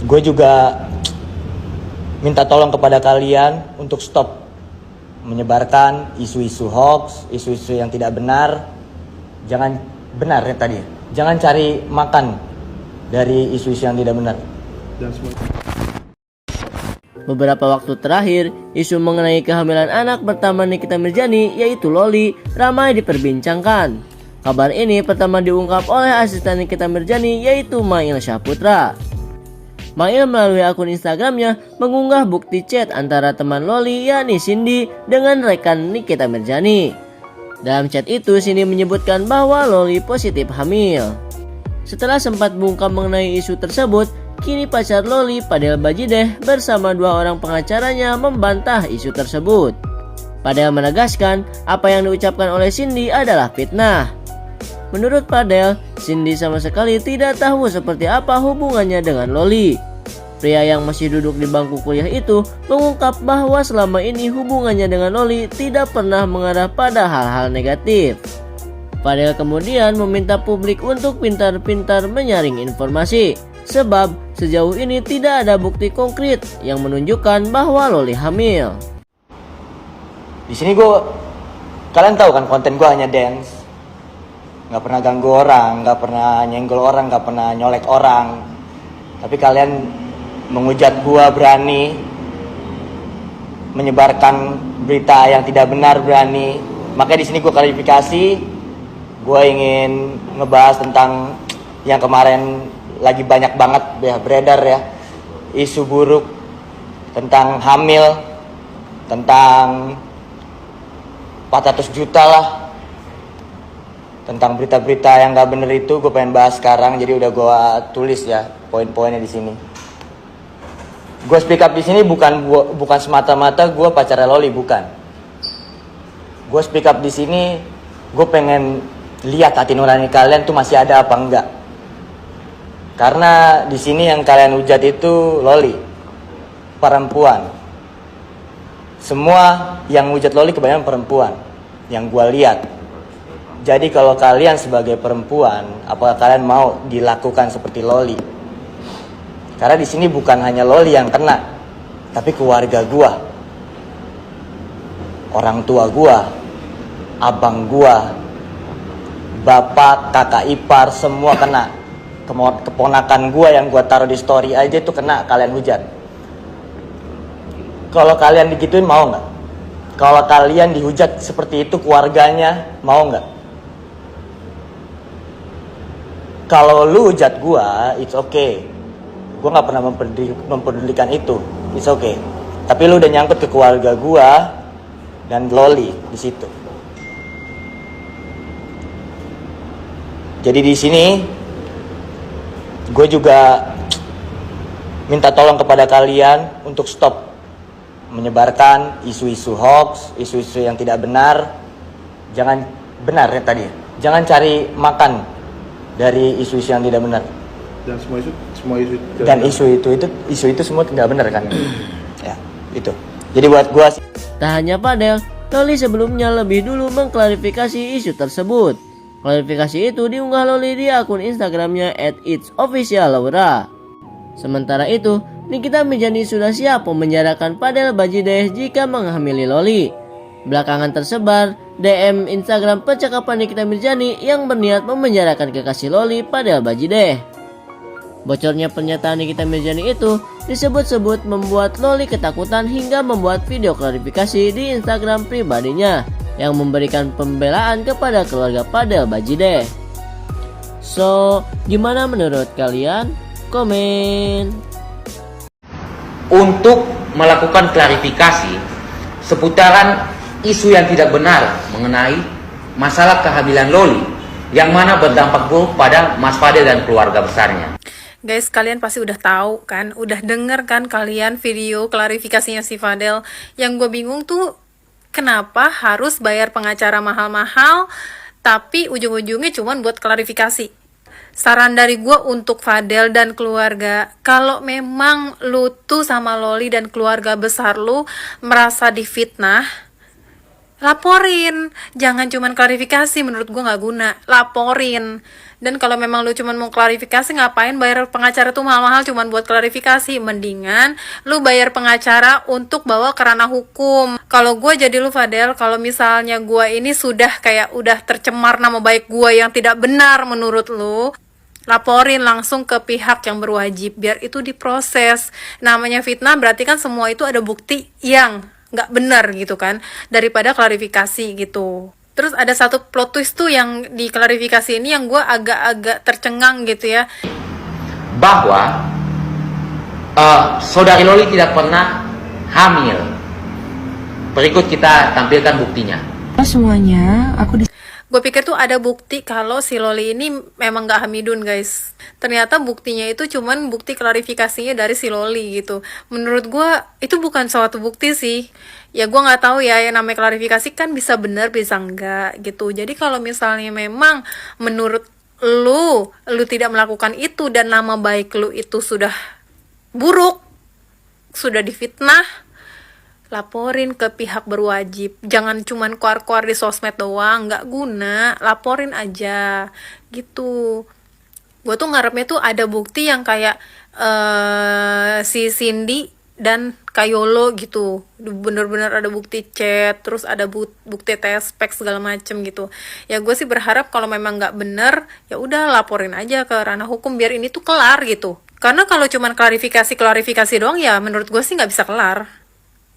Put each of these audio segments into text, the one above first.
Gue juga minta tolong kepada kalian untuk stop menyebarkan isu-isu hoax, isu-isu yang tidak benar. Jangan benar ya tadi. Jangan cari makan dari isu-isu yang tidak benar. Beberapa waktu terakhir, isu mengenai kehamilan anak pertama Nikita Mirzani yaitu Loli ramai diperbincangkan. Kabar ini pertama diungkap oleh asisten Nikita Mirzani yaitu Mail Syahputra. Mail melalui akun Instagramnya mengunggah bukti chat antara teman Loli yakni Cindy dengan rekan Nikita Mirzani. Dalam chat itu Cindy menyebutkan bahwa Loli positif hamil. Setelah sempat bungkam mengenai isu tersebut, kini pacar Loli, Fadel Bajideh, bersama dua orang pengacaranya membantah isu tersebut. Fadel menegaskan apa yang diucapkan oleh Cindy adalah fitnah. Menurut Fadel, Cindy sama sekali tidak tahu seperti apa hubungannya dengan Loli. Pria yang masih duduk di bangku kuliah itu mengungkap bahwa selama ini hubungannya dengan Loli tidak pernah mengarah pada hal-hal negatif. Fadel kemudian meminta publik untuk pintar-pintar menyaring informasi, sebab sejauh ini tidak ada bukti konkret yang menunjukkan bahwa Loli hamil. Di sini kalian tahu kan konten gue hanya dance, nggak pernah ganggu orang, nggak pernah nyenggol orang, nggak pernah nyolek orang. Tapi kalian menghujat gue berani, menyebarkan berita yang tidak benar berani. Makanya di sini gue klarifikasi. Gue ingin ngebahas tentang yang kemarin lagi banyak banget ya beredar ya, isu buruk tentang hamil, tentang 400 juta lah, tentang berita-berita yang gak bener itu gue pengen bahas sekarang. Jadi udah gue tulis ya poin-poinnya di sini. Gue speak up di sini bukan semata-mata gue pacarnya Loli, bukan. Gue speak up di sini, gue pengen lihat hati nurani kalian tuh masih ada apa enggak. Karena di sini yang kalian hujat itu Loli, perempuan. Semua yang hujat Loli kebanyakan perempuan yang gue lihat. Jadi kalau kalian sebagai perempuan, apakah kalian mau dilakukan seperti Loli? Karena di sini bukan hanya Loli yang kena, tapi keluarga gue, orang tua gue, abang gue, bapak, kakak ipar, semua kena. Keponakan gue yang gue taruh di story aja itu kena kalian hujat. Kalau kalian digituin mau nggak? Kalau kalian dihujat seperti itu keluarganya mau nggak? Kalau lu hujat gue, it's okay. Gue nggak pernah mempedulikan itu, it's okay. Tapi lu udah nyangkut ke keluarga gue dan Loli di situ. Jadi di sini gue juga minta tolong kepada kalian untuk stop menyebarkan isu-isu hoax, isu-isu yang tidak benar. Jangan benar ya tadi. Jangan cari makan dari isu-isu yang tidak benar. Dan semua isu itu semua tidak benar kan? Ya, itu. Jadi buat gue sih. Tak hanya Fadel, Loli sebelumnya lebih dulu mengklarifikasi isu tersebut. Klarifikasi itu diunggah Loli di akun Instagramnya @itsofficiallaura. Sementara itu, Nikita Mirzani sudah siap memenjarakan Fadel Bajideh jika menghamili Loli. Belakangan tersebar DM Instagram percakapan Nikita Mirzani yang berniat memenjarakan kekasih Loli, Fadel Bajideh. Bocornya pernyataan Nikita Mirzani itu disebut-sebut membuat Loli ketakutan hingga membuat video klarifikasi di Instagram pribadinya yang memberikan pembelaan kepada keluarga Fadel Bajideh. So, gimana menurut kalian? Komen. Untuk melakukan klarifikasi seputaran isu yang tidak benar mengenai masalah kehamilan Loli yang mana berdampak buruk pada Mas Fadel dan keluarga besarnya. Guys, kalian pasti udah tahu kan, udah denger kan kalian video klarifikasinya si Fadel. Yang gue bingung tuh kenapa harus bayar pengacara mahal-mahal tapi ujung-ujungnya cuma buat klarifikasi. Saran dari gue untuk Fadel dan keluarga, kalau memang lu tuh sama Loli dan keluarga besar lu merasa difitnah, laporin. Jangan cuman klarifikasi, menurut gue nggak guna. Laporin. Dan kalau memang lu cuman mau klarifikasi, ngapain bayar pengacara tuh mahal-mahal cuman buat klarifikasi? Mendingan lu bayar pengacara untuk bawa ke ranah hukum. Kalau gue jadi lu Fadel, kalau misalnya gue ini sudah kayak udah tercemar nama baik gue yang tidak benar menurut lu, laporin langsung ke pihak yang berwajib biar itu diproses. Namanya fitnah berarti kan semua itu ada bukti yang nggak benar gitu kan, daripada klarifikasi gitu. Terus ada satu plot twist tuh yang di klarifikasi ini yang gue agak-agak tercengang gitu ya. Bahwa saudari Loli tidak pernah hamil. Berikut kita tampilkan buktinya. Semuanya aku Gue pikir tuh ada bukti kalau si Loli ini memang gak hamidun guys. Ternyata buktinya itu cuman bukti klarifikasinya dari si Loli gitu. Menurut gue itu bukan suatu bukti sih. Ya gue gak tahu ya, yang namanya klarifikasi kan bisa benar bisa enggak gitu. Jadi kalau misalnya memang menurut lu tidak melakukan itu dan nama baik lu itu sudah buruk, sudah difitnah, laporin ke pihak berwajib. Jangan cuman keluar-keluar di sosmed doang, nggak guna. Laporin aja gitu. Gue tuh ngarepnya tuh ada bukti yang kayak si Cindy dan Kayolo gitu, bener-bener ada bukti chat, terus ada bukti tespek segala macem gitu. Ya gue sih berharap kalau memang nggak bener, ya udah laporin aja ke ranah hukum biar ini tuh kelar gitu. Karena kalau cuman klarifikasi doang ya menurut gue sih nggak bisa kelar.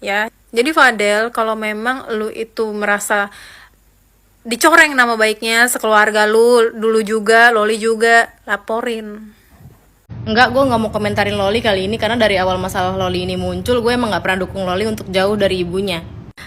Ya, jadi Fadel, kalau memang lu itu merasa dicoreng nama baiknya sekeluarga lu, dulu juga, Loli juga, laporin. Enggak, gue nggak mau komentarin Loli kali ini karena dari awal masalah Loli ini muncul, gue emang nggak pernah dukung Loli untuk jauh dari ibunya.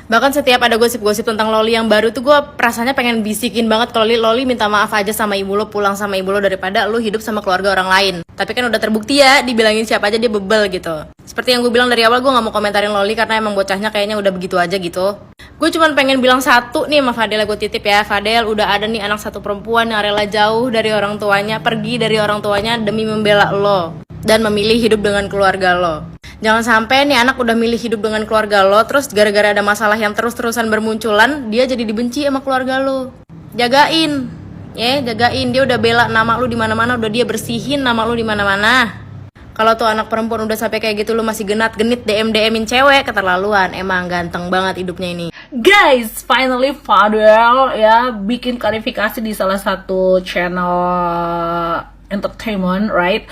Bahkan setiap ada gosip-gosip tentang Loli yang baru tuh gue rasanya pengen bisikin banget kalau Loli minta maaf aja sama ibu lo, pulang sama ibu lo daripada lo hidup sama keluarga orang lain. Tapi kan udah terbukti ya, dibilangin siapa aja dia bebel gitu. Seperti yang gue bilang dari awal, gue nggak mau komentarin Loli karena emang bocahnya kayaknya udah begitu aja gitu. Gue cuman pengen bilang satu nih sama Fadel, gue titip ya. Fadel, udah ada nih anak satu perempuan yang rela jauh dari orang tuanya, pergi dari orang tuanya demi membela lo dan memilih hidup dengan keluarga lo. Jangan sampai nih anak udah milih hidup dengan keluarga lo, terus gara-gara ada masalah yang terus-terusan bermunculan, dia jadi dibenci sama keluarga lo. Jagain, ya, jagain. Dia udah bela nama lo di mana-mana, udah dia bersihin nama lo di mana-mana. Kalau tuh anak perempuan udah sampai kayak gitu, lo masih genit DM-in cewek, keterlaluan. Emang ganteng banget hidupnya ini. Guys, finally Fadel ya bikin klarifikasi di salah satu channel entertainment, right?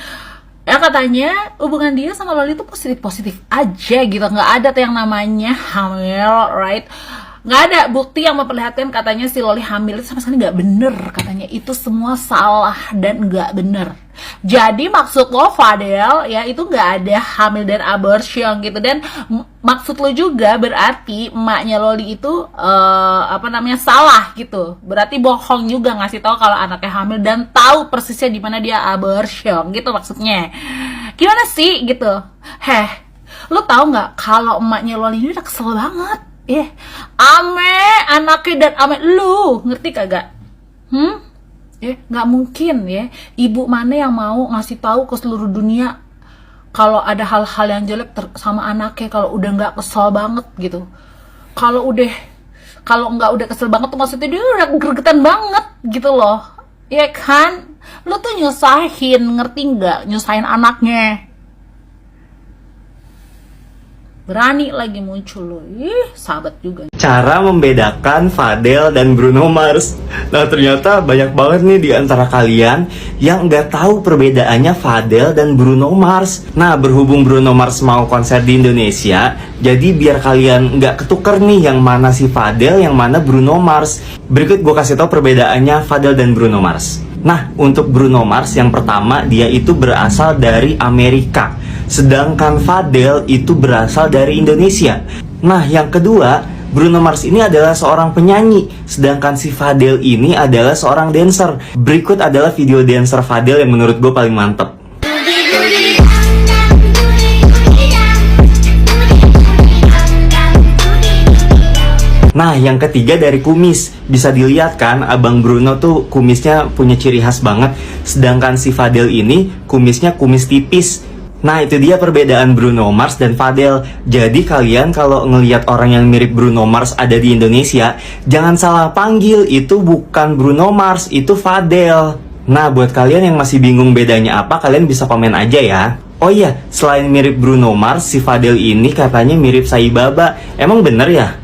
Ya katanya hubungan dia sama Loli itu positif-positif aja gitu, nggak ada tuh yang namanya hamil, right? Nggak ada bukti yang memperlihatkan katanya si Loli hamil, itu sama sekali nggak bener. Katanya itu semua salah dan nggak bener. Jadi maksud lo Fadel ya itu nggak ada hamil dan abortion gitu, dan maksud lo juga berarti emaknya Loli itu salah gitu. Berarti bohong juga ngasih tahu kalau anaknya hamil dan tahu persisnya di mana dia abortion gitu maksudnya. Gimana sih gitu? Lo tahu nggak kalau emaknya Loli ini udah kesel banget? Ame anaknya dan ame lu, ngerti kagak? Nggak mungkin ya, ibu mana yang mau ngasih tahu ke seluruh dunia kalau ada hal-hal yang jelek sama anaknya kalau udah nggak kesel banget gitu. Kalau nggak udah kesel banget tuh maksudnya dia udah gregetan banget gitu loh, ya kan? Lu tuh nyusahin, ngerti nggak? Nyusahin anaknya. Berani lagi muncul lo, sahabat juga. Cara membedakan Fadel dan Bruno Mars. Nah ternyata banyak banget nih di antara kalian yang nggak tahu perbedaannya Fadel dan Bruno Mars. Nah berhubung Bruno Mars mau konser di Indonesia, jadi biar kalian nggak ketuker nih yang mana si Fadel, yang mana Bruno Mars. Berikut gue kasih tahu perbedaannya Fadel dan Bruno Mars. Nah, untuk Bruno Mars yang pertama, dia itu berasal dari Amerika. Sedangkan Fadel itu berasal dari Indonesia. Nah, yang kedua, Bruno Mars ini adalah seorang penyanyi. Sedangkan si Fadel ini adalah seorang dancer. Berikut adalah video dancer Fadel yang menurut gue paling mantep. Nah, yang ketiga dari kumis. Bisa dilihat kan, Abang Bruno tuh kumisnya punya ciri khas banget. Sedangkan si Fadel ini kumisnya kumis tipis. Nah itu dia perbedaan Bruno Mars dan Fadel. Jadi kalian kalau ngelihat orang yang mirip Bruno Mars ada di Indonesia, jangan salah panggil, itu bukan Bruno Mars, itu Fadel. Nah buat kalian yang masih bingung bedanya apa, kalian bisa komen aja ya. Oh iya, selain mirip Bruno Mars, si Fadel ini katanya mirip Sai Baba. Emang bener ya?